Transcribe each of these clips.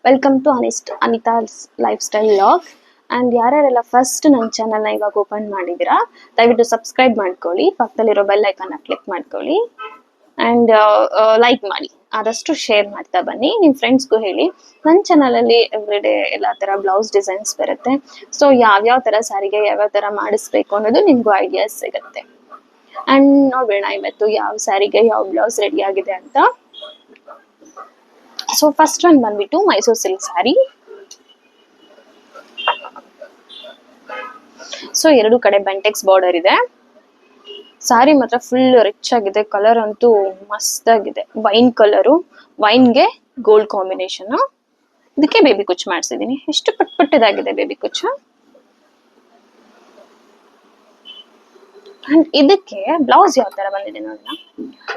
Welcome to Anita's lifestyle vlog. And ಯಾರ್ಯಾರೆಲ್ಲ first ನನ್ನ ಚಾನಲ್ನ ಇವಾಗ ಓಪನ್ ಮಾಡಿದ್ದೀರಾ ದಯವಿಟ್ಟು ಸಬ್ಸ್ಕ್ರೈಬ್ ಮಾಡ್ಕೊಳ್ಳಿ, ಪಕ್ಕದಲ್ಲಿರೋ ಬೆಲ್ ಐಕಾನ್ನ ಕ್ಲಿಕ್ ಮಾಡ್ಕೊಳ್ಳಿ ಆ್ಯಂಡ್ ಲೈಕ್ ಮಾಡಿ, ಆದಷ್ಟು ಶೇರ್ ಮಾಡ್ತಾ ಬನ್ನಿ. ನಿಮ್ಮ ಫ್ರೆಂಡ್ಸ್ಗೂ ಹೇಳಿ. ನನ್ನ ಚಾನಲಲ್ಲಿ ಎವ್ರಿಡೇ ಎಲ್ಲ ಥರ ಬ್ಲೌಸ್ ಡಿಸೈನ್ಸ್ ಬರುತ್ತೆ. ಸೊ ಯಾವ್ಯಾವ ಥರ ಸ್ಯಾರಿಗೆ ಯಾವ್ಯಾವ ಥರ ಮಾಡಿಸ್ಬೇಕು ಅನ್ನೋದು ನಿಮಗೂ ಐಡಿಯಾಸ್ ಸಿಗುತ್ತೆ. ಆ್ಯಂಡ್ ನೋಡೋಣ ಇವತ್ತು ಯಾವ ಸ್ಯಾರಿಗೆ ಯಾವ ಬ್ಲೌಸ್ ರೆಡಿ ಆಗಿದೆ ಅಂತ. ಸೊ ಫಸ್ಟ್ ಒನ್ ಬಂದ್ಬಿಟ್ಟು ಮೈಸೂರು ಸಿಲ್ಕ್ ಸ್ಯಾರಿ. ಸೊ ಎರಡು ಕಡೆ ಬೆಂಟೆಕ್ಸ್ ಬಾರ್ಡರ್ ಇದೆ. ಸ್ಯಾರಿ ಮಾತ್ರ ಫುಲ್ ರಿಚ್ ಆಗಿದೆ, ಕಲರ್ ಅಂತೂ ಮಸ್ತ್ ಆಗಿದೆ. ವೈನ್ ಕಲರು, ವೈನ್ಗೆ ಗೋಲ್ಡ್ ಕಾಂಬಿನೇಷನ್. ಇದಕ್ಕೆ ಬೇಬಿ ಕುಚ್ ಮಾಡಿಸಿದೀನಿ. ಎಷ್ಟು ಪುಟ್ಟದಾಗಿದೆ ಬೇಬಿ ಕುಚ್. ಅಂಡ್ ಇದಕ್ಕೆ ಬ್ಲೌಸ್ ಯಾವ ತರ ಬಂದಿದೆ ನೋಡೋಣ.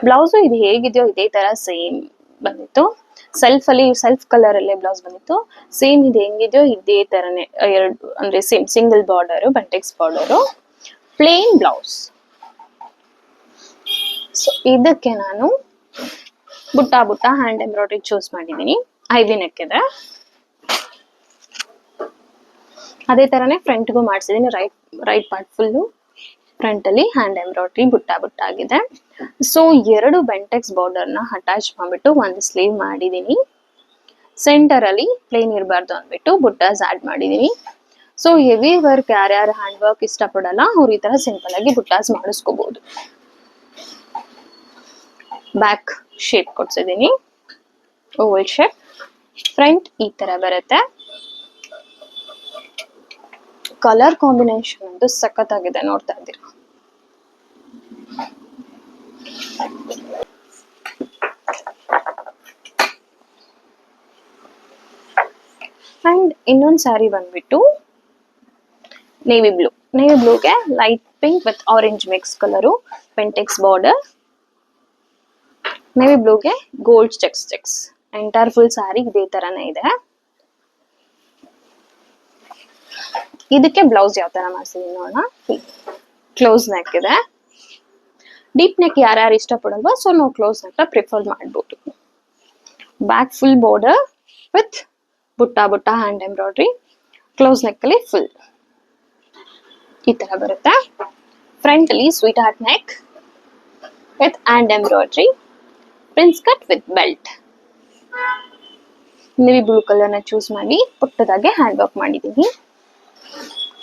ಬ್ಲೌಸು ಇದು ಹೇಗಿದೆಯೋ ಇದೇ ತರ ಸೇಮ್ ಬಂದಿತ್ತು. ಸೆಲ್ಫ್ ಕಲರ್ ಅಲ್ಲೇ ಬ್ಲೌಸ್ ಬಂದಿತ್ತು. ಸೇಮ್ ಇದು ಹೆಂಗಿದೆಯೋ ಇದೇ ತರನೇ, ಎರಡು ಅಂದ್ರೆ same single border, Bentex border, plain blouse. So ಇದಕ್ಕೆ ನಾನು ಬುಟ್ಟ ಹ್ಯಾಂಡ್ ಎಂಬ್ರಾಯ್ಡ್ರಿ ಚೂಸ್ ಮಾಡಿದೀನಿ. ಐವಿ ನೆಕ್ ಇದೆ. ಅದೇ ತರನೇ ಫ್ರಂಟ್ಗೂ ಮಾಡಿಸಿದೀನಿ. ರೈಟ್ ಪಾರ್ಟ್ ಫುಲ್ಲು ಫ್ರಂಟ್ ಅಲ್ಲಿ ಹ್ಯಾಂಡ್ ಎಂಬ್ರಾಯ್ಡ್ರಿ ಬುಟ್ಟ ಆಗಿದೆ. ಸೊ ಎರಡು ಬೆಂಟೆಕ್ಸ್ ಬಾರ್ಡರ್ ನ ಅಟ್ಯಾಚ್ ಮಾಡ್ಬಿಟ್ಟು ಒಂದು ಸ್ಲೀವ್ ಮಾಡಿದೀನಿ. ಸೆಂಟರ್ ಅಲ್ಲಿ ಪ್ಲೇನ್ ಇರಬಾರ್ದು ಅಂದ್ಬಿಟ್ಟು ಬುಟ್ಟಾಸ್ ಆಡ್ ಮಾಡಿದೀನಿ. ಸೊ ಹೆವಿ ವರ್ಕ್ ಯಾರ್ಯಾರು ಹ್ಯಾಂಡ್ ವರ್ಕ್ ಇಷ್ಟಪಡಲ್ಲ ಅವ್ರು ಈ ತರ ಸಿಂಪಲ್ ಆಗಿ ಬುಟ್ಟಾಸ್ ಮಾಡಿಸ್ಕೋಬಹುದು. ಬ್ಯಾಕ್ ಶೇಪ್ ಕೊಡ್ಸಿದೀನಿ, ಓವಲ್ ಶೇಪ್. ಫ್ರಂಟ್ ಈ ತರ ಬರುತ್ತೆ. ಕಲರ್ ಕಾಂಬಿನೇಷನ್ ಅಂತೂ ಸಖತ್ತಾಗಿದೆ, ನೋಡ್ತಾ ಇದ್ದೀರಾ. ಅಂಡ್ ಇನ್ನೊಂದು ಸ್ಯಾರಿ ಬಂದ್ಬಿಟ್ಟು ನೇವಿ ಬ್ಲೂಗೆ light pink with orange mix colour, ಪೆಂಟೆಕ್ಸ್ ಬಾರ್ಡರ್. ನೇವಿ ಬ್ಲೂಗೆ gold checks. Entire full sari ಇದೇ ತರನೇ ಇದೆ. ಇದಕ್ಕೆ ಬ್ಲೌಸ್ ಯಾವ ತರ ಮಾಡ್ಸಿದೀನಿ ನೋಡೋಣ. ಕ್ಲೋಸ್ ನೆಕ್ ಇದೆ. ಡೀಪ್ ನೆಕ್ ಯಾರ್ಯಾರು ಇಷ್ಟಪಡಲ್ವಾ, ಸೊ ನಾವು ಕ್ಲೋಸ್ ನೆಕ್ ಪ್ರಿಫರ್ ಮಾಡ್ಬೋದು. ಬ್ಯಾಕ್ ಫುಲ್ ಬಾರ್ಡರ್ ವಿತ್ ಬುಟ್ಟ ಹ್ಯಾಂಡ್ ಎಂಬ್ರಾಯ್ಡ್ರಿ. ಕ್ಲೋಸ್ ನೆಕ್ ಅಲ್ಲಿ ಫುಲ್ ಈ ತರ ಬರುತ್ತೆ. ಫ್ರಂಟ್ ಅಲ್ಲಿ sweetheart neck with hand embroidery, prince cut with belt. Navy blue colour ನ ಚೂಸ್ ಮಾಡಿ ಪುಟ್ಟದಾಗೆ ಹ್ಯಾಂಡ್ ವರ್ಕ್ ಮಾಡಿದೀನಿ.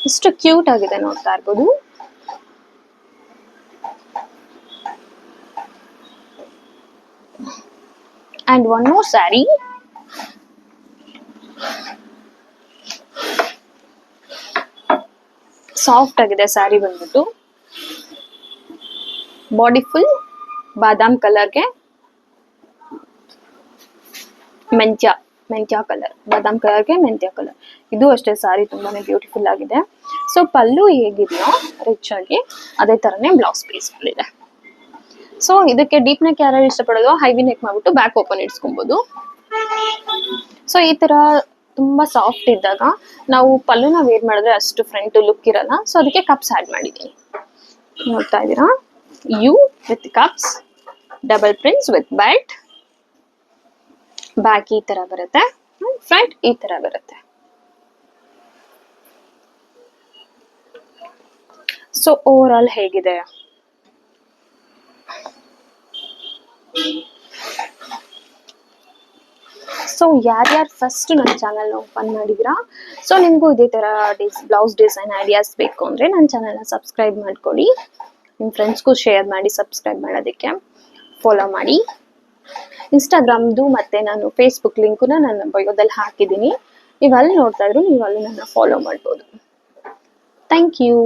ಎಷ್ಟು ಕ್ಯೂಟ್ ಆಗಿದೆ, ನೋಡ್ತಾ ಇರ್ಬೋದು. And one more sari. Soft ಆಗಿದೆ ಸ್ಯಾರಿ ಬಂದ್ಬಿಟ್ಟು. ಬಾಡಿ ಫುಲ್ ಬಾದಾಮ್ ಕಲರ್ಗೆ ಮೆಂತ್ಯ ಕಲರ್, ಬಾದಾಮ್ ಕಲರ್ಗೆ ಮೆಂತ್ಯ ಕಲರ್. ಇದು ಅಷ್ಟೇ ಸ್ಯಾರಿ ತುಂಬಾನೇ ಬ್ಯೂಟಿಫುಲ್ ಆಗಿದೆ. ಸೊ ಪಲ್ಲು ಹೇಗಿದೆಯೋ ರಿಚ್ ಆಗಿ ಅದೇ ತರನೇ ಬ್ಲೌಸ್ ಪೀಸ್ ಇದೆ. ಸೊ ಇದಕ್ಕೆ ಡೀಪ್ ನೆಕ್ ಯಾರು ಇಷ್ಟಪಡೋದು ಹೈವಿ ನೆಕ್ ಮಾಡ್ಬಿಟ್ಟು ಬ್ಯಾಕ್ ಓಪನ್ ಇಡ್ಸ್ಕೊಬಹುದು. ಸೊ ಈ ತರ ತುಂಬಾ ಸಾಫ್ಟ್ ಇದ್ದಾಗ ನಾವು ಪಲ್ಲುನ ವೇರ್ ಮಾಡಿದ್ರೆ ಅಷ್ಟು ಫ್ರಂಟ್ ಲುಕ್ ಇರಲ್ಲ. ಸೊ ಅದಕ್ಕೆ ಕಪ್ಸ್ ಆಡ್ ಮಾಡಿದೀನಿ, ನೋಡ್ತಾ ಇದ್ದೀರಾ. U with cups, double prince with belt. Back ಈ ತರ ಬರುತ್ತೆ, ಫ್ರಂಟ್ ಈ ತರ ಬರುತ್ತೆ. ಸೊ ಓವರ್ ಆಲ್ ಹೇಗಿದೆ? ಸೊ ಯಾರ್ಯಾರು ಫಸ್ಟ್ ನನ್ನ ಚಾನಲ್ನ ಓಪನ್ ಮಾಡಿದಿರಾ, ಸೊ ನಿಮಗೂ ಇದೇ ಥರ ಬ್ಲೌಸ್ ಡಿಸೈನ್ ಐಡಿಯಾಸ್ ಬೇಕು ಅಂದರೆ ನನ್ನ ಚಾನಲ್ನ ಸಬ್ಸ್ಕ್ರೈಬ್ ಮಾಡ್ಕೊಳ್ಳಿ. ನಿಮ್ಮ ಫ್ರೆಂಡ್ಸ್ಗೂ ಶೇರ್ ಮಾಡಿ, ಸಬ್ಸ್ಕ್ರೈಬ್ ಮಾಡೋದಕ್ಕೆ ಫಾಲೋ ಮಾಡಿ. ಇನ್ಸ್ಟಾಗ್ರಾಮ್ದು ಮತ್ತು ನಾನು ಫೇಸ್ಬುಕ್ ಲಿಂಕನ್ನ ನನ್ನ ಬಯೋದಲ್ಲಿ ಹಾಕಿದ್ದೀನಿ. ನೀವು ಅಲ್ಲಿ ನೋಡ್ತಾ ಇದ್ರು, ನೀವು ಅಲ್ಲಿ ನನ್ನ ಫಾಲೋ ಮಾಡ್ಬೋದು. Thank you.